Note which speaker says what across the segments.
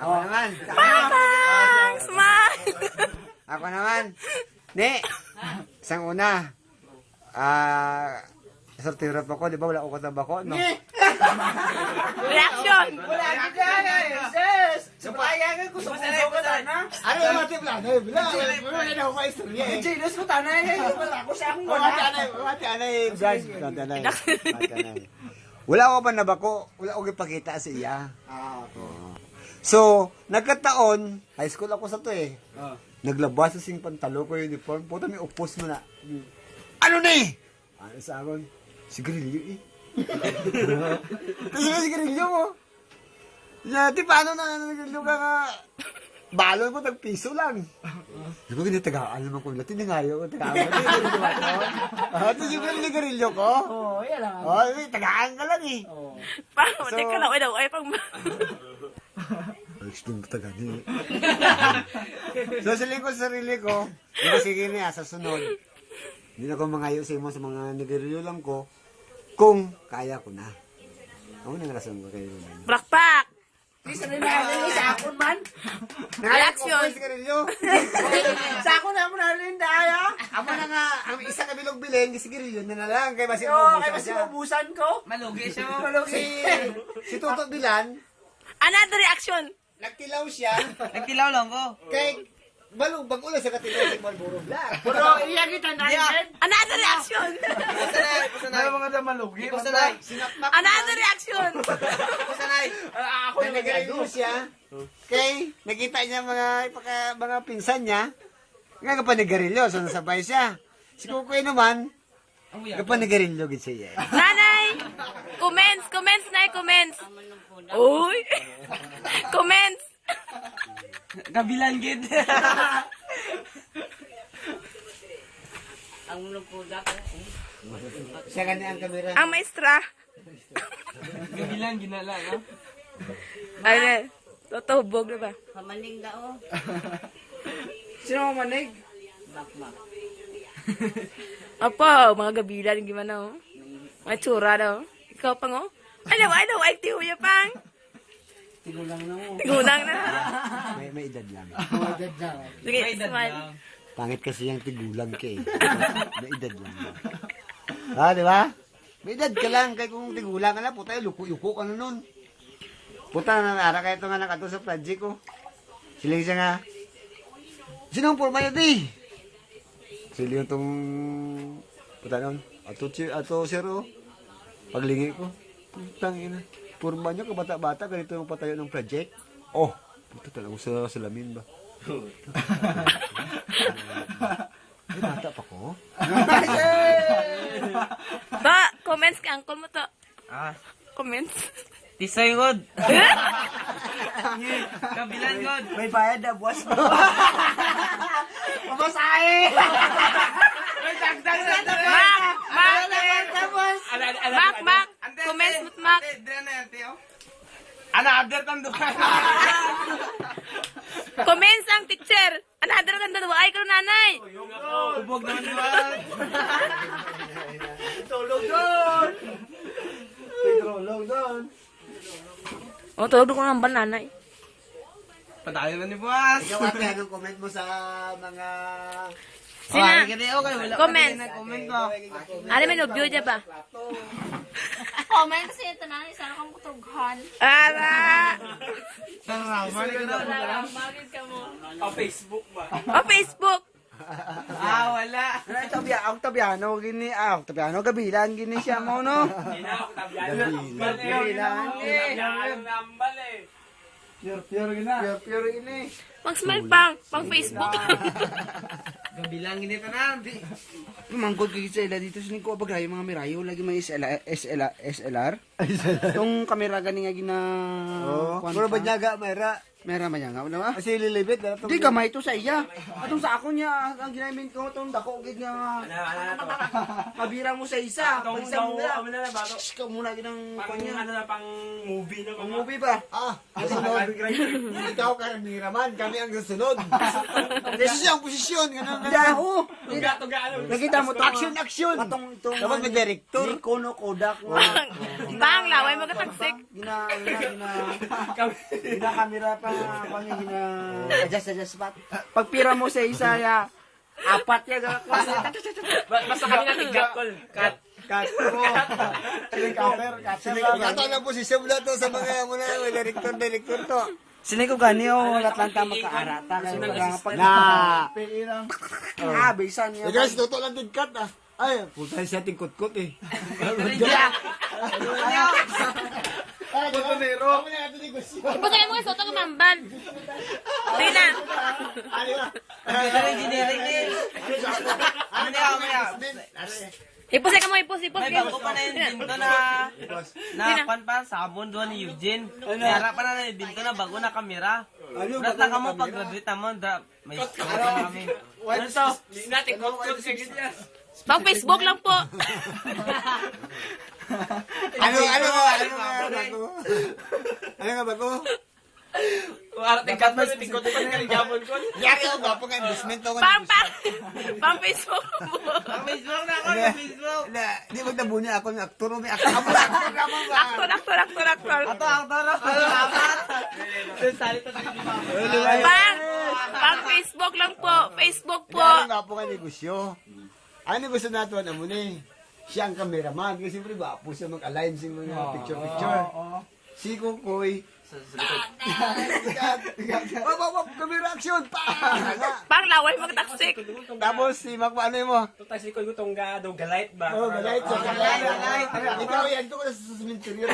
Speaker 1: Ako naman.
Speaker 2: Pang! Smile!
Speaker 1: Ako naman. Ni, isang una. Sortiro pa ko, di ba? Wala ko katabak ko, no?
Speaker 2: Reaction!
Speaker 3: Wala ka sis! Sumayangan ko sa puso ko sana.
Speaker 1: Ano yung matip lang? Wala na ako istorya eh.
Speaker 3: Jealous ko tanay eh. Wala ko sa akong wala.
Speaker 1: Mati anay, guys. Mati anay. Wala ako pa nabako. Wala ko ipakita sa iya. Oo. So, nagkataon, high school ako sa to eh. Naglabas sa sing pantalo ko uniform. Puta, may upos mo na. Ano ni? Ano sa akin? Sigarilyo eh. Kasi na sigarilyo mo. Di paano na sigarilyo ka nga? Balon ko, tag-piso lang. Di ba ginatagaan naman ko? Latin na nga yun. Tagaan ko. Ito yung sigarilyo ko.
Speaker 3: Oo, yan lang.
Speaker 1: Tagaan ka lang eh.
Speaker 2: Parang matik ka lang. Ay, pang...
Speaker 1: Gusto mo taga niya. So, sarili ko, hindi sige niya, sa sunod, hindi na ko mangayo sa imo sa mga nagiriyo lang ko, kung kaya ko na. Ako nang rason ko kayo na.
Speaker 2: Brakpak!
Speaker 3: Di sa rin sa akon man.
Speaker 2: Reaction.
Speaker 3: Sa akon na mo na rin daya.
Speaker 1: Amo na nga, ang isa ka bilog bilhin, sigarilyo na lang, kaya basi
Speaker 3: Oo,
Speaker 1: mo
Speaker 3: kaya mas mabusan ko.
Speaker 4: Malugi siya.
Speaker 1: Si Toto Bilan,
Speaker 2: Another reaction!
Speaker 1: nagtilaw siya,
Speaker 4: Nagtilaw lang ko.
Speaker 1: kay balong bagulan sa katilaw si Marlboro Black.
Speaker 3: Pero iya kita na rin.
Speaker 2: Another reaction!
Speaker 4: Pasanay, pasanay.
Speaker 3: mga na malugi.
Speaker 4: Pasanay.
Speaker 2: Another reaction!
Speaker 4: Pasanay.
Speaker 3: Ako yung
Speaker 1: Nagagaling siya. Kay, nakita niya mga pinsan niya. Nga kapanigarilyo, so nasabay siya. Si Kukoy naman, kapanigarilyo gid siya.
Speaker 2: Nanay! Comments! Comments, Nay! Comments! Uy! Comments!
Speaker 4: Kabilan gid.
Speaker 1: Siya kanya ang kamera.
Speaker 2: Ang maestra.
Speaker 4: Kabilan ginala no.
Speaker 2: Ano? Tutubog na ba?
Speaker 3: Sino mo manig?
Speaker 2: Opo, mga gabilan, gimana oh. Mga tsura daw. Ikaw pang oh. Ano, ay tiyo pang.
Speaker 3: Tigulang na mo.
Speaker 2: Tigulang na.
Speaker 1: May edad lang.
Speaker 2: Sige, smile.
Speaker 1: Pangit kasi yung tigulang ka eh. May edad lang. Di ba? May edad ka lang. Kaya kung tigulang ka lang, puta yung luko-yuko ka na nun. Puta na nara kaya ito nga nakato sa project ko. Siling siya nga. Sino ang forma yun eh? Sili yung itong puta nun. Ato zero. Paglingi ko. Putang ina. Forma nyo kabata-bata. Ganito yung patayo ng project. Oh. Puta talaga sa salamin ba? Ay, bata pa ko.
Speaker 2: Ba, comments ka, uncle mo to. Comments.
Speaker 4: Tisoy god. Kabilan god.
Speaker 3: May bayad na buwas mo. Pamasahe! May dagdag na
Speaker 2: Mac, comments mo, Mac.
Speaker 4: Another tang dukan.
Speaker 2: Comments ang teacher. Another tanda daw ay karon nanay.
Speaker 4: Ubog naman duwan.
Speaker 3: tulog doon. May tulog doon.
Speaker 2: Oh, tulog ko ng nanay.
Speaker 4: Padayo na ni boss.
Speaker 1: Ikaw ate, anong comment mo sa mga...
Speaker 2: Sina?
Speaker 4: Wala.
Speaker 2: Comment.
Speaker 4: Comment ko.
Speaker 2: Ano may no-view dyan ba?
Speaker 5: Comment kasi ito na, isa na kang kutughan.
Speaker 2: Ara!
Speaker 5: Bakit ka mo?
Speaker 2: Oh, Facebook.
Speaker 4: Wala.
Speaker 3: Ang tabiano, gabilan, gini siya mo, no? Gabilan. Pure ini.
Speaker 2: Mag-smile pang Facebook.
Speaker 4: Kabilang ini tanan.
Speaker 3: Mangkot kaya sa ila dito sa ko pag mga mirayo lagi may SLR. Yung kamera gani nga gina
Speaker 1: Oh, puro ba niyaga, mayra?
Speaker 3: Meron man yan nga, wala ba?
Speaker 1: Kasi lilibit.
Speaker 3: Di gamay ito sa iya. Atong sa ako niya, ang ginamit ko itong dako, gid nga. Kabira mo sa isa. Pag-isa mo na. Shhh, ka muna ginang kanya.
Speaker 4: pang movie na
Speaker 3: Ang movie ba?
Speaker 1: Kasunod. Ikaw karamihan, kami ang susunod. Posisyon. Ganun.
Speaker 3: Hindi ako. Nakita mo itong
Speaker 1: Action.
Speaker 3: itong
Speaker 1: Dapat may director.
Speaker 3: Nikono Kodak nga.
Speaker 2: Bang, laway mo katagsik.
Speaker 3: Gina kamera pa kami gina adjust pat. Pagpira mo sa isa ya apat ya
Speaker 4: Basta kami natin cut.
Speaker 1: Kato ng posisyon na to sa mga muna may director to.
Speaker 3: Sini ko gani o latlanta magkaarata kaya pag bisan niya.
Speaker 1: Guys, toto lang din cut ah. Ay, puta siya tingkot-kot eh. Botonero.
Speaker 2: Ipusay mo sa utang mamban. Sige na.
Speaker 4: Engineering eh.
Speaker 2: Ipusay ka mo, ipus.
Speaker 4: May bago pa na yung binto na pan sabon doon ni Eugene. May harap pa na yung binto na bago na kamera. Ulat na ka mo pag-graduate mo, may score na kami. Ano to? Natin kung sige niya.
Speaker 2: Pang Facebook lang po.
Speaker 1: Ano nga bago?
Speaker 4: Arating cut mo, tingkot pa na yung gabon ko.
Speaker 1: Yari ako gapo nga investment to.
Speaker 2: Pang Facebook po.
Speaker 4: Ang Facebook na ako, Facebook.
Speaker 1: Di mo tabuni ako ng aktor. May aktor ka mo.
Speaker 2: Aktor.
Speaker 4: Ato,
Speaker 2: Pang Facebook lang po. Facebook po.
Speaker 1: Yari gapo nga negosyo. Ano gusto nato na muna eh? Siya ang cameraman. Kasi siyempre gapo siya mag-align sa mga picture. Si Kukoy. Camera action!
Speaker 2: Pang laway mo katagsik.
Speaker 1: Tapos si Mac, ano mo?
Speaker 4: Tapos ikaw yung itong galite ba?
Speaker 1: Oh, galait sa galait. Ikaw yan ko sa cemetery.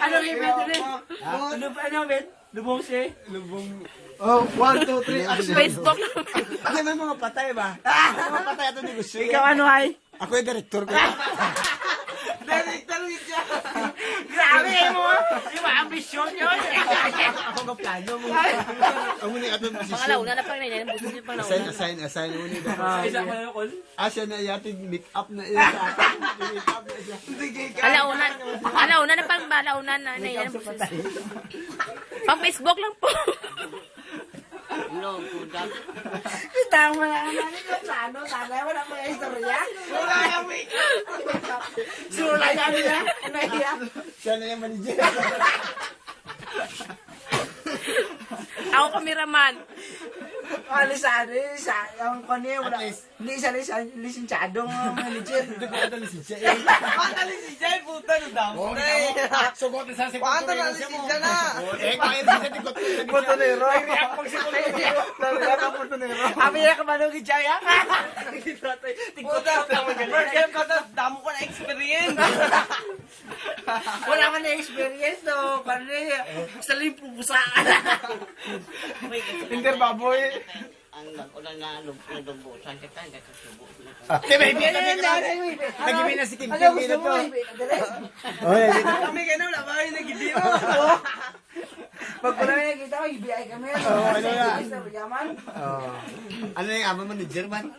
Speaker 3: Ano Ben? Lubong si?
Speaker 1: Lubong.
Speaker 3: Oh, 1 2 3 action.
Speaker 2: Facebook lang.
Speaker 1: Kasi may mga patay ba? Mga patay ito negosyo.
Speaker 3: Ikaw ano ay?
Speaker 1: Ako yung director ko.
Speaker 4: Director siya.
Speaker 3: Grabe mo. Di ba ambisyon yun?
Speaker 1: Ako ang plano mo. Ang muna atong
Speaker 2: Mga
Speaker 1: posisyon.
Speaker 2: launa na pang nanyan. Busin niyo pang launa.
Speaker 1: Assign. Muna ba?
Speaker 4: Isa pa yung call.
Speaker 1: Siya na yatin make up na iya sa atin. Make up na siya.
Speaker 2: Alauna na pang balauna na nanyan. Pang Facebook lang po.
Speaker 3: Tama na naman ito sa ano. Sana wala mo yung istorya. Wala kami. Sula yan nila. Nahiya.
Speaker 1: Siya na yung manager.
Speaker 2: Ako kameraman.
Speaker 3: Alisari, yung kanya, wala.
Speaker 1: At least.
Speaker 3: Hindi isa lisensyadong manager.
Speaker 1: Hindi ko ito lisensya eh.
Speaker 4: Pantali si Jay, puta na damo.
Speaker 1: Sugot na sa si
Speaker 4: Paano na lisensya na?
Speaker 1: Eh, kaya sa tikot ko.
Speaker 3: Botonero. Kami na kamanong ijaya.
Speaker 4: Puta, first time ko na damo ko na experience.
Speaker 3: Wala man na experience no. Paano sa limpusa. Interbaboy.
Speaker 6: Ang nakulang na lumbusan kita, hindi ka subo.
Speaker 1: Nagibin na si Kim
Speaker 3: Ano
Speaker 1: Kim
Speaker 3: gusto mo?
Speaker 4: Kami kayo na wala ba yung nag-ibig mo?
Speaker 3: Pag wala na nakita ko, ibigay kami.
Speaker 1: ano yan?
Speaker 3: Yaman.
Speaker 1: Ano yung ama manager man?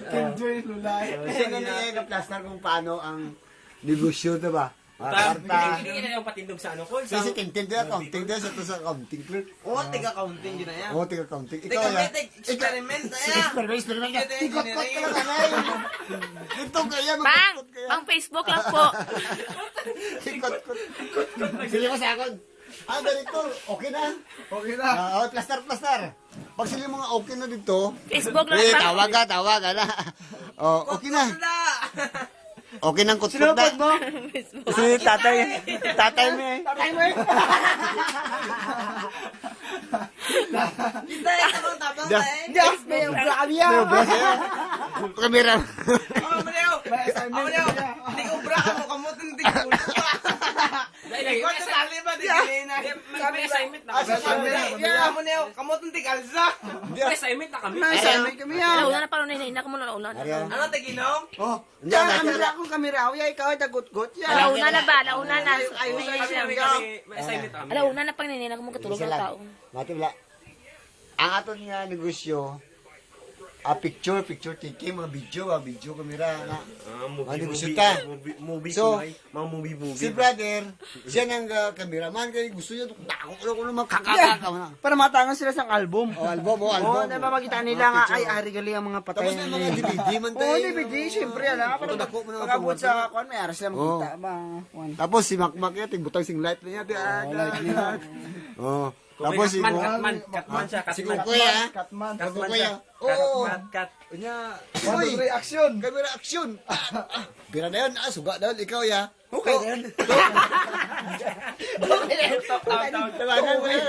Speaker 3: Enjoy lulay.
Speaker 1: Kasi nga niya ka-plaster kung paano ang negosyo, diba? Karta.
Speaker 4: Hindi na yung patindog sa ano ko.
Speaker 1: Kasi tintin din accounting din sa to sa accounting clerk.
Speaker 4: Oo, tiga-counting yun na yan.
Speaker 1: Oo, tiga accounting. Ikaw ya.
Speaker 4: Experiment na yan.
Speaker 1: Experiment ka. Tikot-kot ka lang alay. Ito kaya
Speaker 2: Pang!
Speaker 1: magkot kaya.
Speaker 2: Pang Facebook lang po.
Speaker 1: Tikot-kot. Sili mo sa akin. Director, okay na? Okay na. Oo, plaster. Pag sila mga okay na dito,
Speaker 2: Facebook lang.
Speaker 1: tawag na. Oh, okay na. Okay nang kutkot na.
Speaker 3: Sinupod mo?
Speaker 1: Si tatay mo eh.
Speaker 4: Kita yung tamang tabang
Speaker 1: Just-
Speaker 4: eh.
Speaker 3: Yes, may grabe
Speaker 1: Pero
Speaker 3: yan.
Speaker 1: bro, kamera.
Speaker 4: Amaleo. Hindi ko bra mo kamot hindi ko ulo. Ikaw sa tali ba? Di na. may assignment na kami. Kamu na yun, kamu itong tigalsa. May assignment na kami.
Speaker 3: May assignment kami yan.
Speaker 2: Alauna na parang nahihina ka muna, alauna na.
Speaker 4: Ano, tiginom?
Speaker 3: Oh,
Speaker 1: Hindi,
Speaker 3: yan,
Speaker 1: hindi.
Speaker 3: kamera akong kamera. Uy, ikaw ay dagot-got yan.
Speaker 2: Alauna na ba? Alauna na.
Speaker 4: May assignment na kami.
Speaker 2: Alauna na pang nahihina ka mong katulog
Speaker 1: Isa
Speaker 2: ng
Speaker 1: lang.
Speaker 2: tao.
Speaker 1: Mati wala. Ang aton nga negosyo, picture taking, mga video, kamera, na. Mga negosyo ta. So, si brother, siya nang cameraman, kaya gusto niya, dako ko naman, kakakaka na.
Speaker 3: Para matangan sila sa album.
Speaker 1: Album.
Speaker 3: Oo, na makita nila nga, ay, ari gali ang mga patay.
Speaker 1: Tapos may mga DVD man tayo.
Speaker 3: Oo, DVD, siyempre, ala. Para
Speaker 1: Dako mo na
Speaker 3: pag-abot sa kwan, may aras lang
Speaker 1: Oo.
Speaker 3: makita ba. kwan.
Speaker 1: Tapos si Makmak yan, tigbutang sing light na niya. Oh, tapos si
Speaker 4: Katman siya,
Speaker 1: si
Speaker 4: katman.
Speaker 1: Kuya,
Speaker 3: Katman.
Speaker 1: si Kuya. Oo.
Speaker 4: Kat.
Speaker 1: Nya,
Speaker 3: Uy, reaction.
Speaker 1: camera action. Bira na yun, suga na yun, ikaw ya.
Speaker 3: Okay na yun.
Speaker 1: Tawagan mo yun.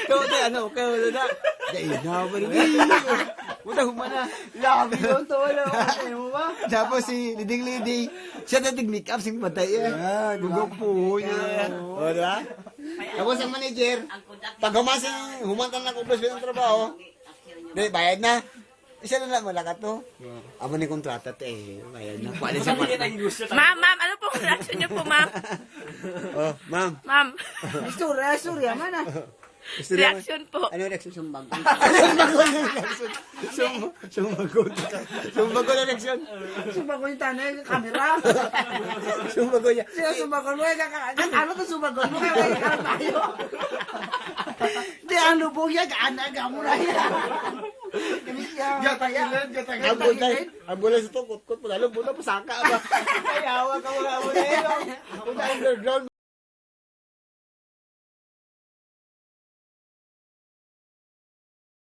Speaker 1: Ikaw na, ano, ikaw na. Dahil na, wala na. Humana.
Speaker 3: Labi doon to, wala. Okay mo ba?
Speaker 1: Tapos si Liding, siya na tig-make up, sing matay yan. Gugok po niya. O, diba? Tapos ang manager, pag humantan na kung ng trabaho, di, bayad na. Isa na lang malakat to. Amo ni kontrata to bayad na. Pwede sa
Speaker 2: Ma'am, ano pong reaction niyo po, ma'am?
Speaker 1: Oh, ma'am.
Speaker 2: Ma'am,
Speaker 3: Istorya man ah.
Speaker 2: reaction po.
Speaker 1: Ano reaction sumbag? Sumbag na reaction. Sumbag na reaction.
Speaker 3: Sumagon yung tanay, kamera.
Speaker 1: Sumbag niya.
Speaker 3: Sino sumagon mo? Ano to sumagon mo? Kaya kaya tayo. Di, ang lubog yan, kaanaga mo na yan.
Speaker 1: Ambulance ito, kutkot, pagalo, muna, pasaka ba? Kaya, hawak ka mga amo na yun. Punta underground.